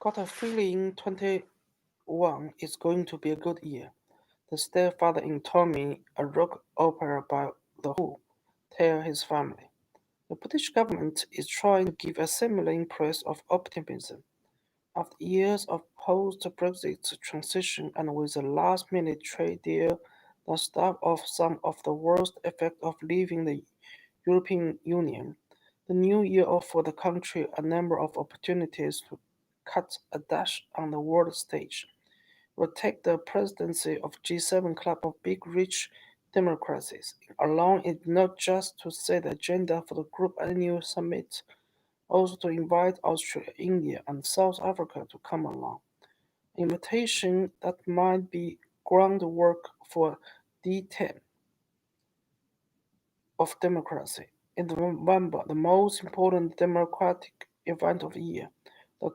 Got a feeling 21 is going to be a good year. The stepfather in Tommy, a rock opera by The Who, tell his family. The British government is trying to give a similar impress of optimism. After years of post-Brexit transition and with a last-minute trade deal that staved off some of the worst effects of leaving the European Union, the new year offered the country a number of opportunities to cut a dash on the world stage, will take the presidency of G7 club of big rich democracies, allowing it not just to set the agenda for the group annual summit, also to invite Australia, India, and South Africa to come along. Invitation that might be groundwork for D10 of democracy. In November, the most important democratic event of the year, the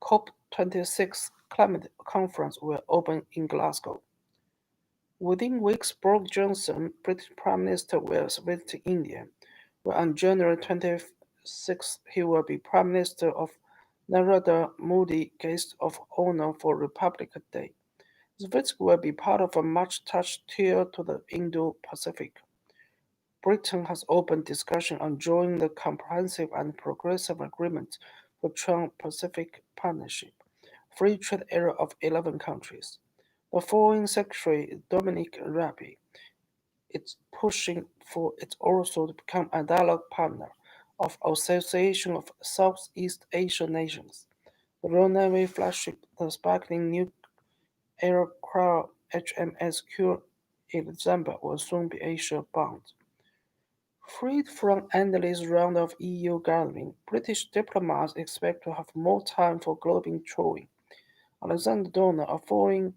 COP26 climate conference will open in Glasgow. Within weeks, Boris Johnson, British Prime Minister, will visit India, where on January 26 he will be Prime Minister of Narendra Modi Guest of Honor for Republic Day. This visit will be part of a much-touted tour to the Indo-Pacific. Britain has opened discussion on joining the Comprehensive and Progressive Agreement for Trans-Pacific Partnership, free trade area of 11 countries. The Foreign Secretary Dominic Raab is pushing for it also to become a dialogue partner of Association of Southeast Asian Nations. The Royal Navy flagship, the sparkling new aircraft HMS Cure Alexander, will soon be Asia-bound. Freed from endless round of EU gathering, British diplomats expect to have more time for globe-trotting. Alexander Donner, a foreign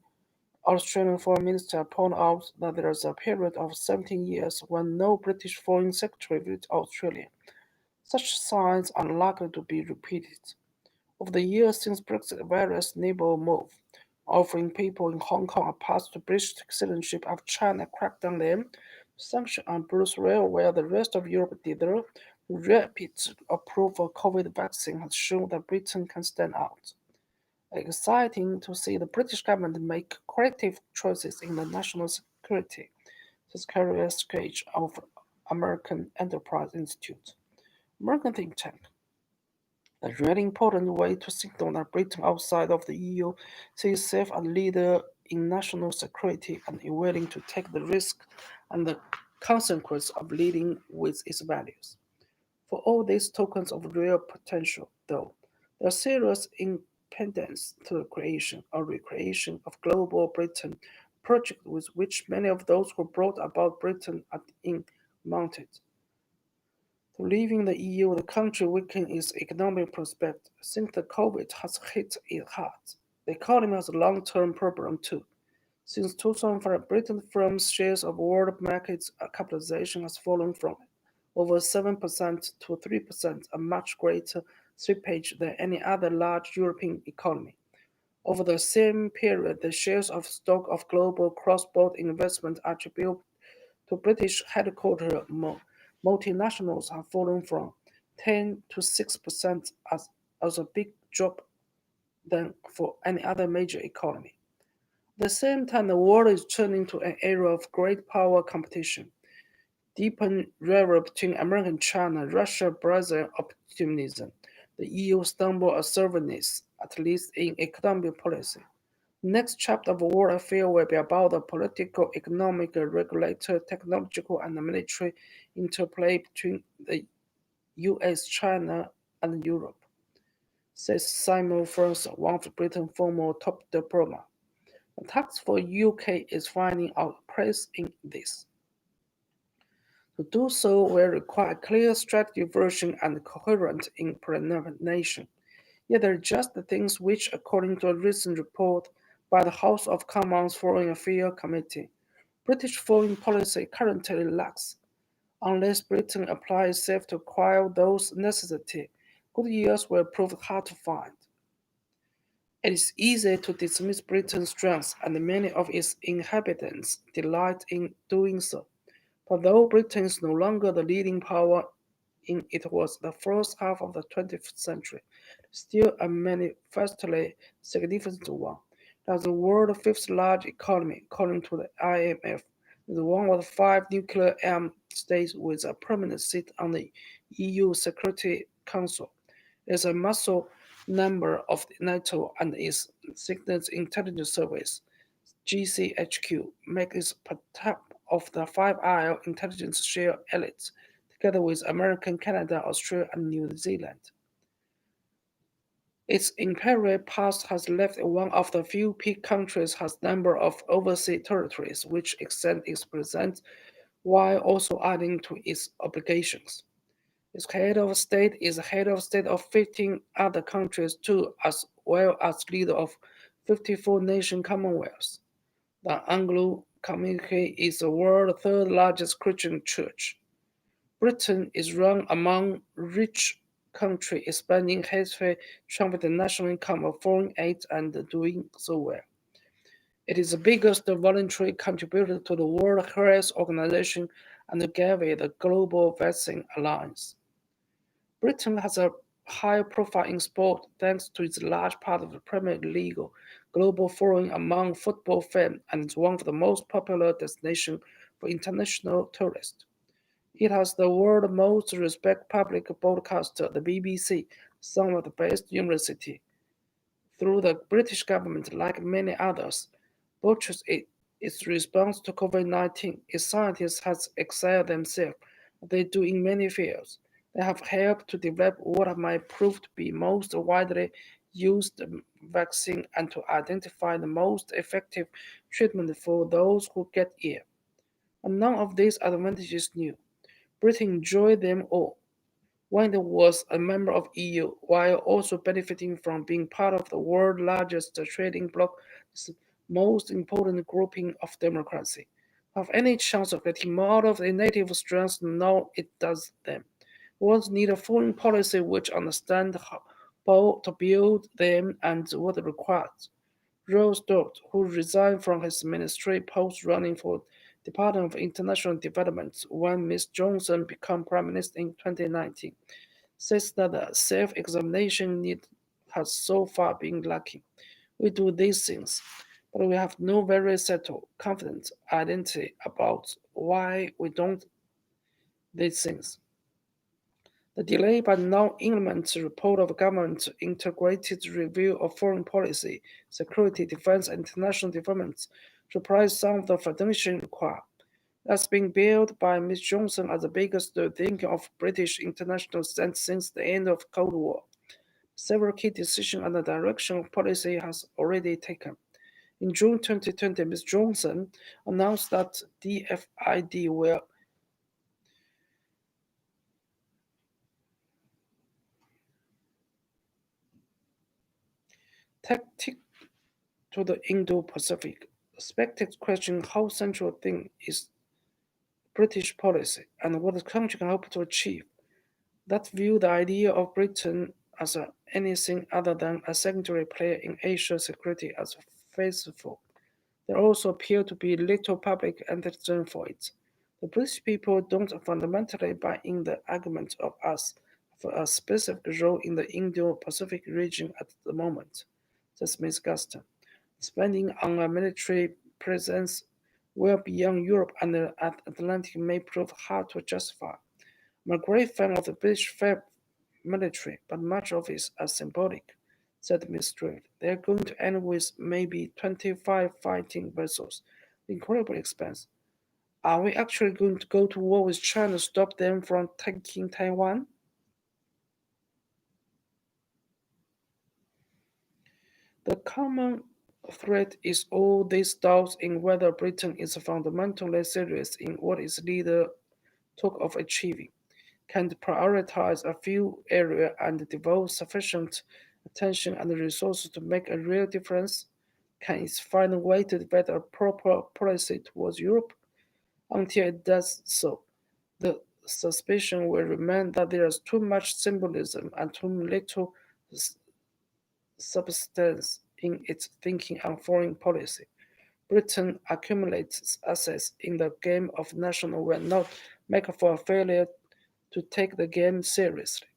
Australian Foreign Minister, pointed out that there is a period of 17 years when no British Foreign Secretary visited Australia. Such signs are likely to be repeated. Over the years since Brexit, various neighbours moved, offering people in Hong Kong a path to British citizenship after China cracked down them. Sanctions on Bruce Rail, where the rest of Europe did. The rapid approval of COVID vaccine has shown that Britain can stand out. Exciting to see the British government make creative choices in the national security, says Carrier Skage of American Enterprise Institute, American think tank. A really important way to signal that Britain outside of the EU sees itself as a leader in national security and is willing to take the risk and the consequence of leading with its values. For all these tokens of real potential, though, there are serious impediments to the creation or recreation of global Britain, a project with which many of those who brought about Britain are in mounted. To leaving the EU, the country weakened its economic prospects since the COVID has hit it hard. The economy has a long-term problem too. Since 2005, Britain's firm's shares of world market capitalization has fallen from over 7% to 3%, a much greater slippage than any other large European economy. Over the same period, the shares of stock of global cross-border investment attributed to British headquartered multinationals have fallen from 10 to 6% as a big drop than for any other major economy. At the same time, the world is turning to an era of great power competition. Deepened rivalry between America and China, Russia, Brazil optimism, the EU stumble assertiveness, at least in economic policy. The next chapter of world affairs will be about the political, economic, regulatory, technological, and military interplay between the US, China, and Europe, says Simon Fraser, one of Britain's former top diplomats. The task for UK is finding out place in this. To do so will require a clear strategy version and coherent implementation. Yet there are just the things which, according to a recent report by the House of Commons Foreign Affairs Committee, British foreign policy currently lacks. Unless Britain applies itself to acquire those necessities, good years will prove hard to find. It is easy to dismiss Britain's strengths, and many of its inhabitants delight in doing so. But though Britain is no longer the leading power in it was the first half of the 20th century, still a manifestly significant one. As the world's fifth largest economy, according to the IMF, is one of the five nuclear-armed states with a permanent seat on the EU Security Council. It is a muscle member of NATO and its Signals Intelligence Service, GCHQ, makes part of the Five Eyes intelligence share elite, together with America, Canada, Australia, and New Zealand. Its imperial past has left it one of the few peak countries has number of overseas territories which extend its presence while also adding to its obligations. Its head of state is head of state of 15 other countries too, as well as leader of 54 nation commonwealths. The Anglo community is the world's third largest Christian church. Britain is run among rich countries expanding history, trumping the national income of foreign aid and doing so well. It is the biggest voluntary contributor to the World Health Organization and gave it the Global Vaccine Alliance. Britain has a high profile in sport thanks to its large part of the Premier League global following among football fans and is one of the most popular destinations for international tourists. It has the world's most respected public broadcaster, the BBC, some of the best university. Through the British government, like many others, butchers its response to COVID-19. Its scientists have excelled themselves, as they do in many fields. They have helped to develop what might prove to be most widely used vaccine and to identify the most effective treatment for those who get ill. And none of these advantages new. Britain enjoyed them all when it was a member of EU, while also benefiting from being part of the world's largest trading bloc's most important grouping of democracy. Have any chance of getting more of the native strengths? No, it does them. Ones need a foreign policy which understands how to build them and what it requires. Rose Dort, who resigned from his ministry post running for Department of International Development when Ms. Johnson became Prime Minister in 2019, says that the self-examination need has so far been lacking. We do these things, but we have no very settled, confident identity about why we don't these things. The delay but non-implement report of government integrated review of foreign policy, security, defense, and international development surprised some of the foundation required. That's been billed by Ms. Johnson as the biggest thinking of British international stance since the end of Cold War. Several key decisions and the direction of policy has already taken. In June 2020, Ms. Johnson announced that DFID will tactic to the Indo-Pacific. Expected question how central thing is British policy and what the country can hope to achieve. That view the idea of Britain as anything other than a secondary player in Asia security as faithful. There also appear to be little public enthusiasm for it. The British people don't fundamentally buy in the argument of us for a specific role in the Indo-Pacific region at the moment, says Ms. Gaston. Spending on a military presence well beyond Europe and the Atlantic may prove hard to justify. I'm a great fan of the British military, but much of it is symbolic, said Miss Strait. They're going to end with maybe 25 fighting vessels. Incredible expense. Are we actually going to go to war with China to stop them from taking Taiwan? The common thread is all these doubts in whether Britain is fundamentally serious in what its leader talk of achieving. Can prioritize a few areas and devote sufficient attention and resources to make a real difference? Can it find a way to develop a proper policy towards Europe? Until it does so, the suspicion will remain that there is too much symbolism and too little substance in its thinking on foreign policy. Britain accumulates assets in the game of national will not make for a failure to take the game seriously.